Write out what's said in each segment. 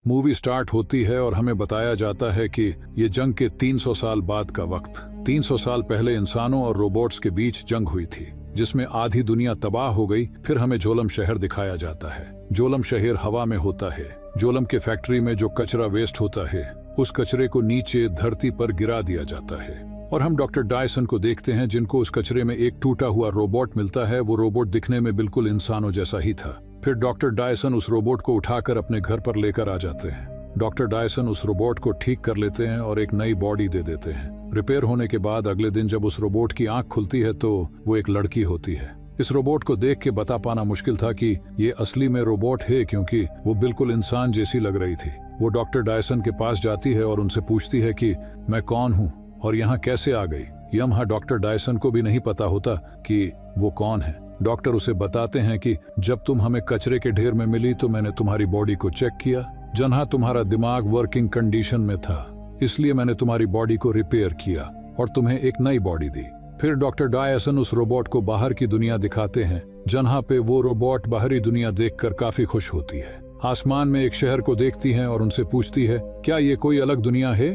Movie start होती है और हमें बताया जाता है कि ये जंग के 300 साल बाद का वक्त। 300 साल पहले इंसानों और रोबोट्स के बीच जंग हुई थी जिसमें आधी दुनिया तबाह हो गई। फिर हमें जोलम शहर दिखाया जाता है। जोलम शहर हवा में होता है। जोलम के फैक्ट्री में जो कचरा वेस्ट होता है उस कचरे को नीचे धरती पर गिरा दिया जाता है और हम डॉक्टर डायसन को देखते हैं जिनको उस कचरे में एक टूटा हुआ रोबोट मिलता है। वो रोबोट दिखने में बिल्कुल इंसानों जैसा ही था। फिर डॉक्टर डायसन उस रोबोट को उठाकर अपने घर पर लेकर आ जाते हैं। डॉक्टर डायसन उस रोबोट को ठीक कर लेते हैं और एक नई बॉडी दे देते हैं। रिपेयर होने के बाद अगले दिन जब उस रोबोट की आंख खुलती है तो वो एक लड़की होती है। इस रोबोट को देख के बता पाना मुश्किल था कि ये असली में रोबोट है क्योंकि वो बिल्कुल इंसान जैसी लग रही थी। वो डॉक्टर डायसन के पास जाती है और उनसे पूछती है कि मैं कौन हूँ और यहाँ कैसे आ गई। यहाँ डॉक्टर डायसन को भी नहीं पता होता कि वो कौन है। डॉक्टर उसे बताते हैं कि जब तुम हमें कचरे के ढेर में मिली तो मैंने तुम्हारी बॉडी को चेक किया। जहाँ तुम्हारा दिमाग वर्किंग कंडीशन में था इसलिए मैंने तुम्हारी बॉडी को रिपेयर किया और तुम्हें एक नई बॉडी दी। फिर डॉक्टर डायसन उस रोबोट को बाहर की दुनिया दिखाते हैं जहाँ पे वो रोबोट बाहरी दुनिया देखकर काफी खुश होती है। आसमान में एक शहर को देखती है और उनसे पूछती है क्या ये कोई अलग दुनिया है।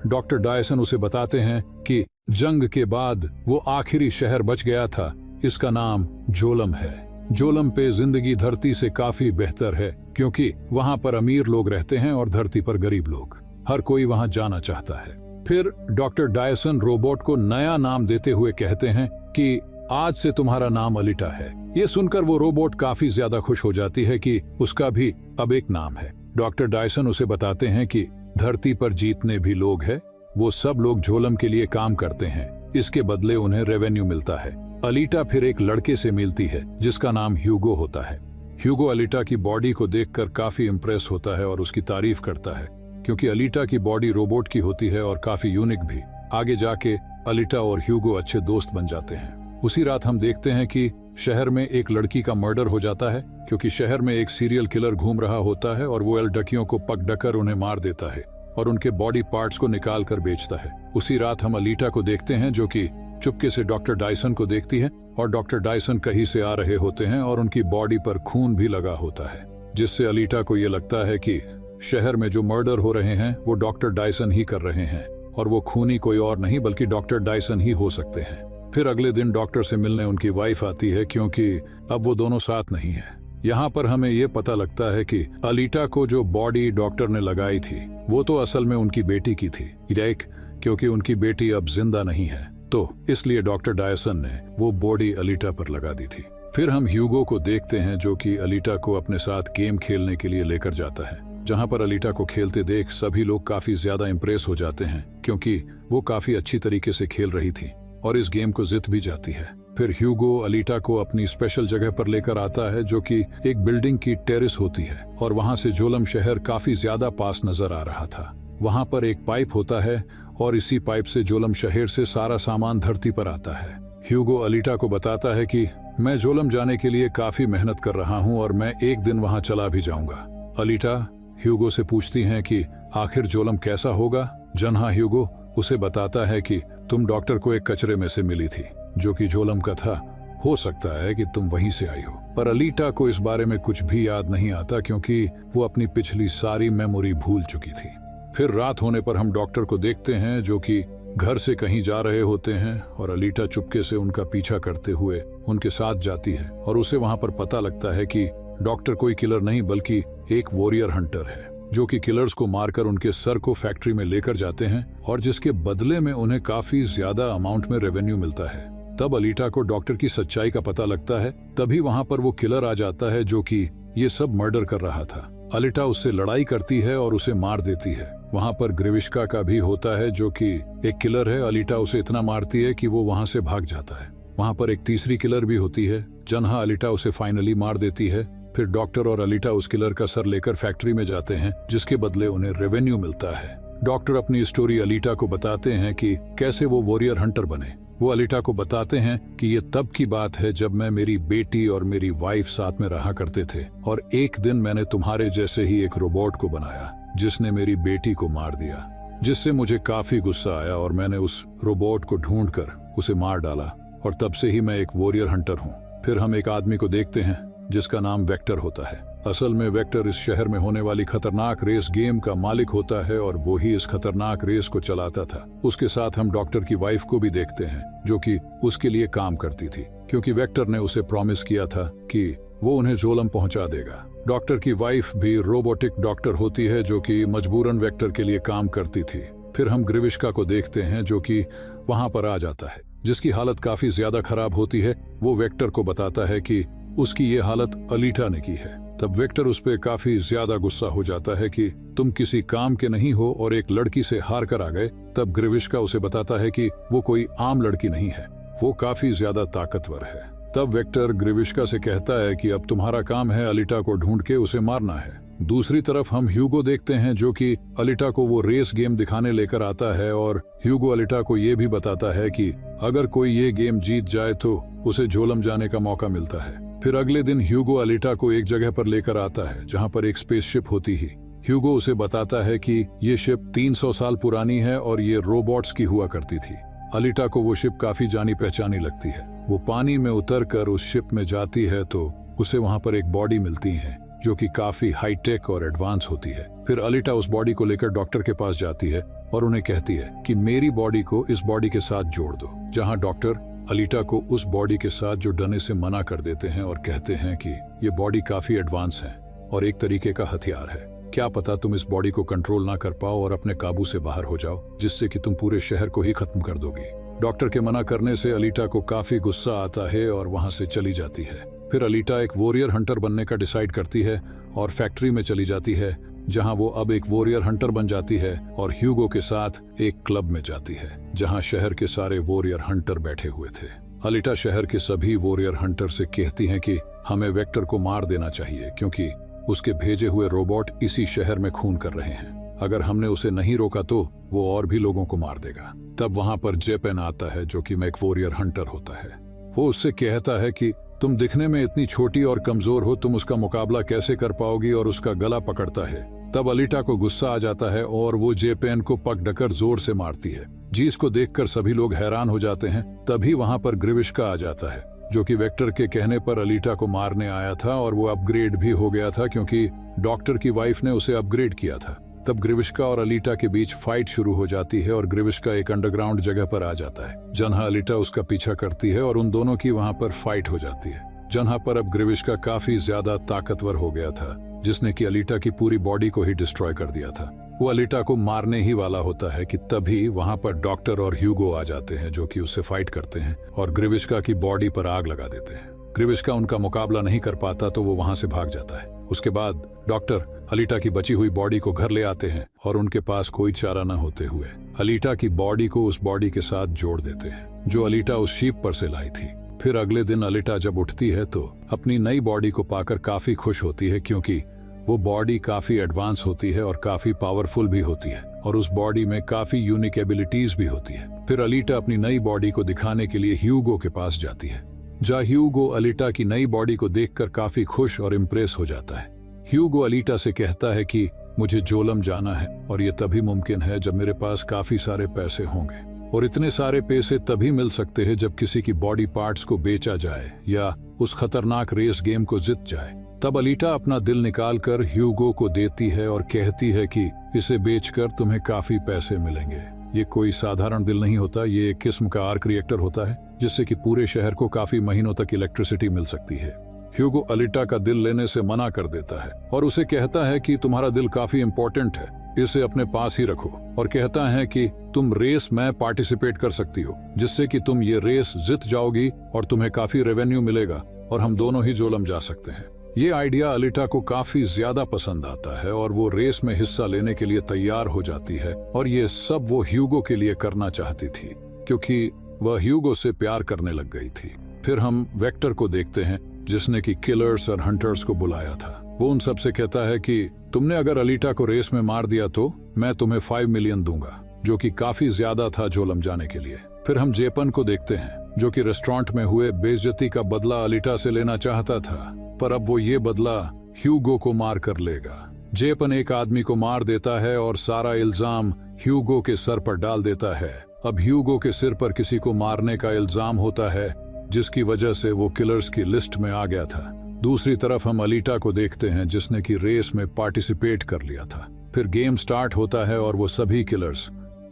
डॉक्टर डायसन उसे बताते हैं कि जंग के बाद वो आखिरी शहर बच गया था। इसका नाम जोलम है। जोलम पे जिंदगी धरती से काफी बेहतर है क्योंकि वहाँ पर अमीर लोग रहते हैं और धरती पर गरीब लोग। हर कोई वहाँ जाना चाहता है। फिर डॉक्टर डायसन रोबोट को नया नाम देते हुए कहते हैं कि आज से तुम्हारा नाम अलीटा है। ये सुनकर वो रोबोट काफी ज्यादा खुश हो जाती है कि उसका भी अब एक नाम है। डॉक्टर डायसन उसे बताते हैं कि धरती पर जितने भी लोग हैं वो सब लोग जोलम के लिए काम करते हैं। इसके बदले उन्हें रेवेन्यू मिलता है। अलीटा फिर एक लड़के से मिलती है जिसका नाम ह्यूगो होता है। ह्यूगो अलीटा की बॉडी को देखकर काफी इम्प्रेस होता है और उसकी तारीफ करता है क्योंकि अलीटा की बॉडी रोबोट की होती है और काफी यूनिक भी। आगे जाके अलीटा और ह्यूगो अच्छे दोस्त बन जाते हैं। उसी रात हम देखते हैं कि शहर में एक लड़की का मर्डर हो जाता है क्योंकि शहर में एक सीरियल किलर घूम रहा होता है और वो एलडकियों को पकड़कर उन्हें मार देता है और उनके बॉडी पार्ट्स को निकाल कर बेचता है। उसी रात हम अलीटा को देखते हैं जो कि चुपके से डॉक्टर डायसन को देखती है और डॉक्टर डायसन कहीं से आ रहे होते हैं और उनकी बॉडी पर खून भी लगा होता है जिससे अलीटा को ये लगता है कि शहर में जो मर्डर हो रहे हैं वो डॉक्टर डायसन ही कर रहे हैं और वो खूनी कोई और नहीं बल्कि डॉक्टर डायसन ही हो सकते हैं। फिर अगले दिन डॉक्टर से मिलने उनकी वाइफ आती है क्योंकि अब वो दोनों साथ नहीं है। यहाँ पर हमें ये पता लगता है कि अलीटा को जो बॉडी डॉक्टर ने लगाई थी वो तो असल में उनकी बेटी की थी। क्योंकि उनकी बेटी अब जिंदा नहीं है तो इसलिए डॉक्टर डायसन ने वो बॉडी अलीटा पर लगा दी थी। फिर हम ह्यूगो को देखते हैं जो कि अलीटा को अपने साथ गेम खेलने के लिए लेकर जाता है। जहां पर अलीटा को खेलते देख सभी लोग काफी ज्यादा इम्प्रेस हो जाते हैं क्योंकि वो काफी अच्छी तरीके से खेल रही थी और इस गेम को जीत भी जाती है। फिर ह्यूगो अलीटा को अपनी स्पेशल जगह पर लेकर आता है जो कि एक बिल्डिंग की टेरेस होती है और वहां से जोलम शहर काफी ज्यादा पास नजर आ रहा था। वहां पर एक पाइप होता है और इसी पाइप से जोलम शहर से सारा सामान धरती पर आता है। ह्यूगो अलीटा को बताता है कि मैं जोलम जाने के लिए काफी मेहनत कर रहा हूं और मैं एक दिन वहां चला भी जाऊंगा। अलीटा ह्यूगो से पूछती हैं कि आखिर जोलम कैसा होगा। जन्हा ह्यूगो उसे बताता है कि तुम डॉक्टर को एक कचरे में से मिली थी जो कि जोलम का था। हो सकता है कि तुम वहीं से आई हो। पर अलीटा को इस बारे में कुछ भी याद नहीं आता क्योंकि वो अपनी पिछली सारी मेमोरी भूल चुकी थी। फिर रात होने पर हम डॉक्टर को देखते हैं जो कि घर से कहीं जा रहे होते हैं और अलीटा चुपके से उनका पीछा करते हुए उनके साथ जाती है और उसे वहां पर पता लगता है कि डॉक्टर कोई किलर नहीं बल्कि एक वॉरियर हंटर है जो कि किलर्स को मारकर उनके सर को फैक्ट्री में लेकर जाते हैं और जिसके बदले में उन्हें काफी ज्यादा अमाउंट में रेवेन्यू मिलता है। तब अलीटा को डॉक्टर की सच्चाई का पता लगता है। तभी वहां पर वो किलर आ जाता है जो कि ये सब मर्डर कर रहा था। अलीटा उससे लड़ाई करती है और उसे मार देती है। वहां पर ग्रेविश्का का भी होता है जो कि एक किलर है। अलीटा उसे इतना मारती है कि वो वहां से भाग जाता है। वहां पर एक तीसरी किलर भी होती है। जन्हा अलीटा उसे फाइनली मार देती है। फिर डॉक्टर और अलीटा उस किलर का सर लेकर फैक्ट्री में जाते हैं जिसके बदले उन्हें रेवेन्यू मिलता है। डॉक्टर अपनी स्टोरी अलीटा को बताते हैं कि कैसे वो वॉरियर हंटर बने। वो अलीटा को बताते हैं कि ये तब की बात है जब मैं, मेरी बेटी और मेरी वाइफ साथ में रहा करते थे और एक दिन मैंने तुम्हारे जैसे ही एक रोबोट को बनाया जिसने मेरी बेटी को मार दिया, जिससे मुझे काफी गुस्सा आया और मैंने उस रोबोट को ढूंढकर उसे मार डाला और तब से ही मैं एक वॉरियर हंटर हूँ। फिर हम एक आदमी को देखते हैं जिसका नाम वेक्टर होता है। असल में वेक्टर इस शहर में होने वाली खतरनाक रेस गेम का मालिक होता है और वो ही इस खतरनाक रेस को चलाता था। उसके साथ हम डॉक्टर की वाइफ को भी देखते हैं जो कि उसके लिए काम करती थी, क्योंकि वेक्टर ने उसे प्रॉमिस किया था कि वो उन्हें जोलम पहुंचा देगा। डॉक्टर की वाइफ भी रोबोटिक डॉक्टर होती है जो कि मजबूरन वेक्टर के लिए काम करती थी। फिर हम ग्रिविश्का को देखते हैं जो कि वहां पर आ जाता है, जिसकी हालत काफी ज्यादा खराब होती है। वो वेक्टर को बताता है कि उसकी ये हालत अलीटा ने की है। तब वेक्टर उस पर काफी ज्यादा गुस्सा हो जाता है कि तुम किसी काम के नहीं हो और एक लड़की से हार कर आ गए। तब ग्रिविश्का उसे बताता है कि वो कोई आम लड़की नहीं है, वो काफी ज्यादा ताकतवर है। तब वेक्टर ग्रिविश्का से कहता है कि अब तुम्हारा काम है अलीटा को ढूंढ के उसे मारना है। दूसरी तरफ हम ह्यूगो देखते हैं जो कि अलीटा को वो रेस गेम दिखाने लेकर आता है और ह्यूगो अलीटा को ये भी बताता है कि अगर कोई ये गेम जीत जाए तो उसे झोलम जाने का मौका मिलता है। फिर अगले दिन ह्यूगो अलीटा को एक जगह पर लेकर आता है जहां पर एक स्पेसशिप होती है। ह्यूगो उसे बताता है कि ये शिप 300 साल पुरानी है और ये रोबोट्स की हुआ करती थी। अलीटा को वो शिप काफी जानी पहचानी लगती है। वो पानी में उतरकर उस शिप में जाती है तो उसे वहां पर एक बॉडी मिलती है जो कि काफी हाईटेक और एडवांस होती है। फिर अलीटा उस बॉडी को लेकर डॉक्टर के पास जाती है और उन्हें कहती है कि मेरी बॉडी को इस बॉडी के साथ जोड़ दो, जहां डॉक्टर अलीटा को उस बॉडी के साथ जो डरने से मना कर देते हैं और कहते हैं कि ये बॉडी काफी एडवांस है और एक तरीके का हथियार है। क्या पता तुम इस बॉडी को कंट्रोल ना कर पाओ और अपने काबू से बाहर हो जाओ, जिससे कि तुम पूरे शहर को ही खत्म कर दोगे। डॉक्टर के मना करने से अलीटा को काफी गुस्सा आता है और वहां से चली जाती है। फिर अलीटा एक वॉरियर हंटर बनने का डिसाइड करती है और फैक्ट्री में चली जाती है, जहां वो अब एक वॉरियर हंटर बन जाती है और ह्यूगो के साथ एक क्लब में जाती है जहां शहर के सारे वॉरियर हंटर बैठे हुए थे। अलीटा शहर के सभी वॉरियर हंटर से कहती हैं कि हमें वेक्टर को मार देना चाहिए क्योंकि उसके भेजे हुए रोबोट इसी शहर में खून कर रहे हैं। अगर हमने उसे नहीं रोका तो वो और भी लोगों को मार देगा। तब वहां पर जेपेन आता है जो कि एक वॉरियर हंटर होता है। वो उससे कहता है कि तुम दिखने में इतनी छोटी और कमजोर हो, तुम उसका मुकाबला कैसे कर पाओगी, और उसका गला पकड़ता है। तब अलीटा को गुस्सा आ जाता है और वो जेपेन को पकड़कर जोर से मारती है, जिसको देखकर सभी लोग हैरान हो जाते हैं। तभी वहां पर ग्रिविश्का आ जाता है जो कि वेक्टर के कहने पर अलीटा को मारने आया था और वो अपग्रेड भी हो गया था क्योंकि डॉक्टर की वाइफ ने उसे अपग्रेड किया था। तब ग्रिविश्का और अलीटा के बीच फाइट शुरू हो जाती है और ग्रिविश्का एक अंडरग्राउंड जगह पर आ जाता है जहां अलीटा उसका पीछा करती है और उन दोनों की वहां पर फाइट हो जाती है। जहां पर अब ग्रिविश्का काफी ज्यादा ताकतवर हो गया था, जिसने कि अलीटा की पूरी बॉडी को ही डिस्ट्रॉय कर दिया था। वो अलीटा को मारने ही वाला होता है कि तभी वहां पर डॉक्टर और ह्यूगो आ जाते हैं जो कि उससे फाइट करते हैं और ग्रिविश्का की बॉडी पर आग लगा देते हैं। ग्रिविश्का उनका मुकाबला नहीं कर पाता तो वो वहां से भाग जाता है। उसके बाद डॉक्टर अलीटा की बची हुई बॉडी को घर ले आते हैं और उनके पास कोई चारा न होते हुए अलीटा की बॉडी को उस बॉडी के साथ जोड़ देते हैं जो अलीटा उस शीप पर से लाई थी। फिर अगले दिन अलीटा जब उठती है तो अपनी नई बॉडी को पाकर काफी खुश होती है क्योंकि वो बॉडी काफी एडवांस होती है और काफी पावरफुल भी होती है और उस बॉडी में काफी यूनिक एबिलिटीज भी होती है। फिर अलीटा अपनी नई बॉडी को दिखाने के लिए ह्यूगो के पास जाती है, जहाँ ह्यूगो अलीटा की नई बॉडी को देखकर काफी खुश और इम्प्रेस हो जाता है। ह्यूगो अलीटा से कहता है कि मुझे जोलम जाना है और ये तभी मुमकिन है जब मेरे पास काफी सारे पैसे होंगे, और इतने सारे पैसे तभी मिल सकते हैं जब किसी की बॉडी पार्ट्स को बेचा जाए या उस खतरनाक रेस गेम को जीत जाए। तब अलीटा अपना दिल निकालकर ह्यूगो को देती है और कहती है कि इसे बेचकर तुम्हें काफी पैसे मिलेंगे। ये कोई साधारण दिल नहीं होता, ये एक किस्म का आर्क रिएक्टर होता है जिससे कि पूरे शहर को काफी महीनों तक इलेक्ट्रिसिटी मिल सकती है। ह्यूगो अलीटा का दिल लेने से मना कर देता है और उसे कहता है कि तुम्हारा दिल काफी इम्पोर्टेंट है, इसे अपने पास ही रखो, और कहता है कि तुम रेस में पार्टिसिपेट कर सकती हो जिससे कि तुम ये रेस जीत जाओगी और तुम्हें काफी रेवेन्यू मिलेगा और हम दोनों ही जोलम जा सकते हैं। ये आइडिया अलीटा को काफी ज्यादा पसंद आता है और वो रेस में हिस्सा लेने के लिए तैयार हो जाती है, और ये सब वो ह्यूगो के लिए करना चाहती थी क्योंकि वह ह्यूगो से प्यार करने लग गई थी। फिर हम वेक्टर को देखते हैं जिसने कि किलर्स और हंटर्स को बुलाया था। वो उन सब से कहता है कि तुमने अगर अलीटा को रेस में मार दिया तो मैं तुम्हें 5 मिलियन दूंगा, जो कि काफी ज्यादा था जोलम जाने के लिए। फिर हम जेपन को देखते हैं जो कि रेस्टोरेंट में हुए बेइज्जती का बदला अलीटा से लेना चाहता था, पर अब वो ये बदला ह्यूगो को मार कर लेगा। जेपन एक आदमी को मार देता है और सारा इल्जाम ह्यूगो के सर पर डाल देता है। अब ह्यूगो के सिर पर किसी को मारने का इल्जाम होता है जिसकी वजह से वो किलर्स की लिस्ट में आ गया था। दूसरी तरफ हम अलीटा को देखते हैं जिसने की रेस में पार्टिसिपेट कर लिया था। फिर गेम स्टार्ट होता है और वो सभी किलर्स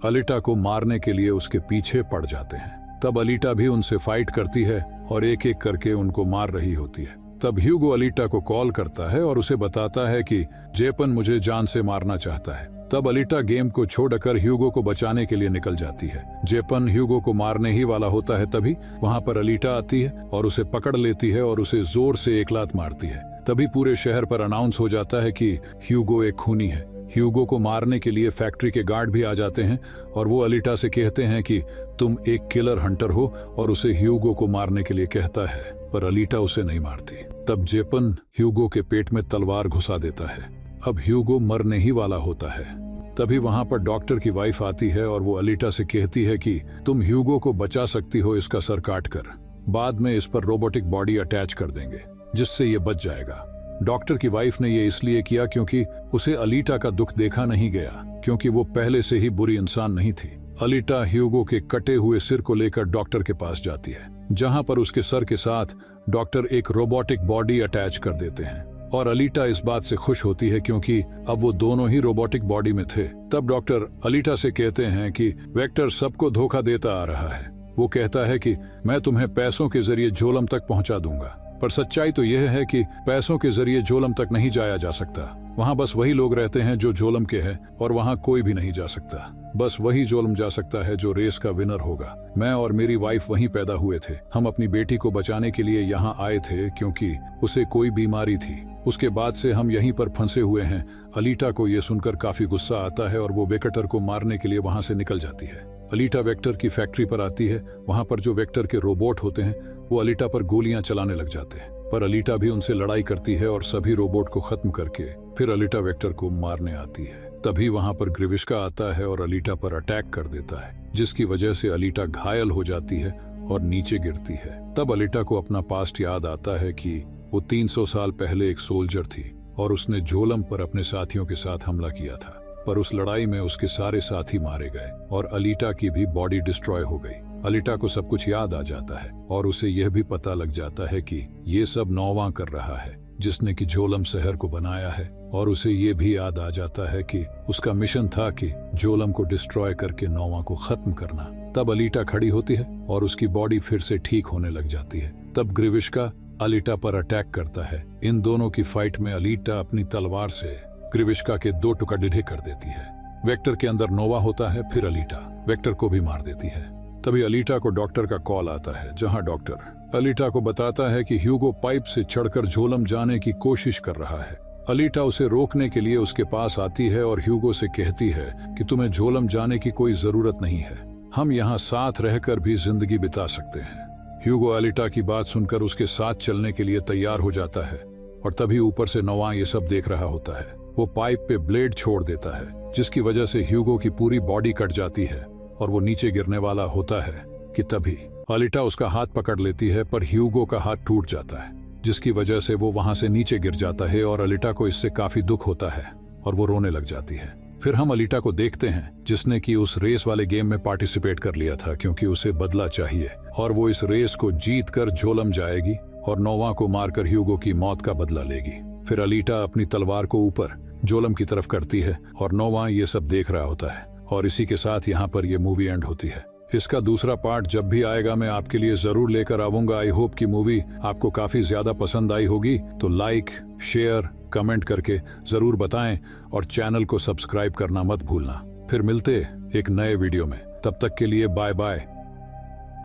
अलीटा को मारने के लिए उसके पीछे पड़ जाते हैं। तब अलीटा भी उनसे फाइट करती है और एक एक करके उनको मार रही होती है। तब ह्यूगो अलीटा को कॉल करता है और उसे बताता है कि जेपन मुझे जान से मारना चाहता है। तब अलीटा गेम को छोड़कर ह्यूगो को बचाने के लिए निकल जाती है। जेपन ह्यूगो को मारने ही वाला होता है, तभी वहां पर अलीटा आती है और उसे पकड़ लेती है और उसे जोर से एक लात मारती है। तभी पूरे शहर पर अनाउंस हो जाता है कि ह्यूगो एक खूनी है। ह्यूगो को मारने के लिए फैक्ट्री के गार्ड भी आ जाते हैं और वो अलीटा से कहते हैं कि तुम एक किलर हंटर हो, और उसे ह्यूगो को मारने के लिए कहता है, पर अलीटा उसे नहीं मारती। तब जेपन ह्यूगो के पेट में तलवार घुसा देता है। अब ह्यूगो मरने ही वाला होता है। तभी वहां पर डॉक्टर की वाइफ आती है और वो अलीटा से कहती है कि तुम ह्यूगो को बचा सकती हो इसका सर काट कर, बाद में इस पर रोबोटिक बॉडी अटैच कर देंगे जिससे ये बच जाएगा। डॉक्टर की वाइफ ने ये इसलिए किया क्योंकि उसे अलीटा का दुख देखा नहीं गया, क्योंकि वो पहले से ही बुरी इंसान नहीं थी। अलीटा ह्यूगो के कटे हुए सिर को लेकर डॉक्टर के पास जाती है, जहां पर उसके सर के साथ डॉक्टर एक रोबोटिक बॉडी अटैच कर देते हैं। और अलीटा इस बात से खुश होती है क्योंकि अब वो दोनों ही रोबोटिक बॉडी में थे। तब डॉक्टर अलीटा से कहते हैं कि वेक्टर सबको धोखा देता आ रहा है। वो कहता है कि मैं तुम्हें पैसों के जरिए झोलम तक पहुंचा दूंगा, पर सच्चाई तो यह है कि पैसों के जरिए झोलम तक नहीं जाया जा सकता। वहाँ बस वही लोग रहते हैं जो झोलम के हैं, और वहाँ कोई भी नहीं जा सकता। बस वही झोलम जा सकता है जो रेस का विनर होगा। मैं और मेरी वाइफ वहीं पैदा हुए थे। हम अपनी बेटी को बचाने के लिए यहाँ आए थे क्योंकि उसे कोई बीमारी थी। उसके बाद से हम यहीं पर फंसे हुए हैं। अलीटा को ये सुनकर काफी गुस्सा आता है और वो वेक्टर को मारने के लिए वहाँ से निकल जाती है। अलीटा वेक्टर की फैक्ट्री पर आती है। वहाँ पर जो वेक्टर के रोबोट होते हैं वो अलीटा पर गोलियां चलाने लग जाते हैं, पर अलीटा भी उनसे लड़ाई करती है और सभी रोबोट को खत्म करके फिर अलीटा वेक्टर को मारने आती है। तभी वहां पर ग्रिविश्का आता है और अलीटा पर अटैक कर देता है, जिसकी वजह से अलीटा घायल हो जाती है और नीचे गिरती है। तब अलीटा को अपना पास्ट याद आता है कि वो 300 साल पहले एक सोल्जर थी और उसने झोलम पर अपने साथियों के साथ हमला किया था, पर उस लड़ाई में उसके सारे साथी मारे गए और अलीटा की भी बॉडी डिस्ट्रॉय हो गई। अलीटा को सब कुछ याद आ जाता है और उसे यह भी पता लग जाता है कि ये सब नौवा कर रहा है जिसने कि झोलम शहर को बनाया है, और उसे ये भी याद आ जाता है कि उसका मिशन था कि झोलम को डिस्ट्रॉय करके नौवा को खत्म करना। तब अलीटा खड़ी होती है और उसकी बॉडी फिर से ठीक होने लग जाती है। तब ग्रिविश्का अलीटा पर अटैक करता है। इन दोनों की फाइट में अलीटा अपनी तलवार से ग्रिविश्का के 2 टुकड़े कर देती है। वेक्टर के अंदर नोवा होता है, फिर अलीटा वेक्टर को भी मार देती है। तभी अलीटा को डॉक्टर का कॉल आता है, जहां डॉक्टर अलीटा को बताता है कि ह्यूगो पाइप से चढ़कर झोलम जाने की कोशिश कर रहा है। अलीटा उसे रोकने के लिए उसके पास आती है और ह्यूगो से कहती है कि तुम्हें झोलम जाने की कोई जरूरत नहीं है, हम यहाँ साथ रहकर भी जिंदगी बिता सकते हैं। ह्यूगो अलीटा की बात सुनकर उसके साथ चलने के लिए तैयार हो जाता है, और तभी ऊपर से नोवा ये सब देख रहा होता है। वो पाइप पे ब्लेड छोड़ देता है, जिसकी वजह से ह्यूगो की पूरी बॉडी कट जाती है और वो नीचे गिरने वाला होता है कि तभी अलीटा उसका हाथ पकड़ लेती है, पर ह्यूगो का हाथ टूट जाता है, जिसकी वजह से वो वहां से नीचे गिर जाता है और अलीटा को इससे काफी दुख होता है और वो रोने लग जाती है। फिर हम अलीटा को देखते हैं जिसने कि उस रेस वाले गेम में पार्टिसिपेट कर लिया था क्योंकि उसे बदला चाहिए, और वो इस रेस को जीत कर झोलम जाएगी और नोवा को मारकर ह्यूगो की मौत का बदला लेगी। फिर अलीटा अपनी तलवार को ऊपर झोलम की तरफ करती है और नोवा ये सब देख रहा होता है, और इसी के साथ यहाँ पर ये मूवी एंड होती है। इसका दूसरा पार्ट जब भी आएगा मैं आपके लिए जरूर लेकर आऊंगा। आई होप कि मूवी आपको काफी ज्यादा पसंद आई होगी, तो लाइक, शेयर, कमेंट करके जरूर बताएं और चैनल को सब्सक्राइब करना मत भूलना। फिर मिलते एक नए वीडियो में, तब तक के लिए बाय बाय।